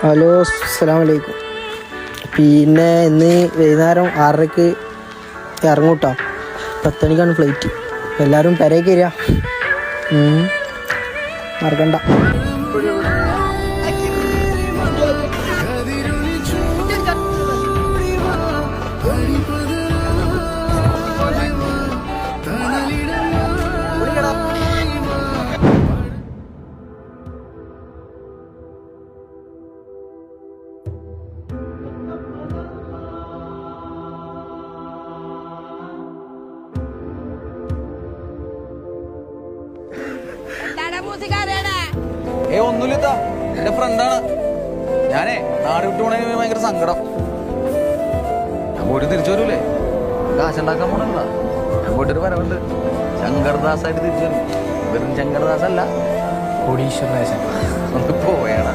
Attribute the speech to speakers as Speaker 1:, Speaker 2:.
Speaker 1: Hello, അസ്സലാമു അലൈക്കും. പിന്നെ ഇന്ന് വൈകുന്നേരം 6:30 ഇറങ്ങും കേട്ടോ. 10 മണിക്കാണ് ഫ്ലൈറ്റ്. എല്ലാവരും പെരേക്ക് വരിക, മറക്കണ്ട.
Speaker 2: ഒന്നുമില്ല, എന്റെ ഫ്രണ്ടാണ്. ഞാനേ നാട് വിട്ടു പോണേ ഭയങ്കര സങ്കടം. ഞാൻ പോയിട്ട് തിരിച്ചു വരൂലേ, കാശുണ്ടാക്കാൻ പോണല്ല. ഞാൻ പോയിട്ടൊരു വരവുണ്ട്. ശങ്കർദാസായിട്ട് തിരിച്ചു വരും. വെറും ശങ്കർദാസ് അല്ല,
Speaker 3: കോടീശ്വരദേശം.
Speaker 2: ഒന്ന് പോയേടാ.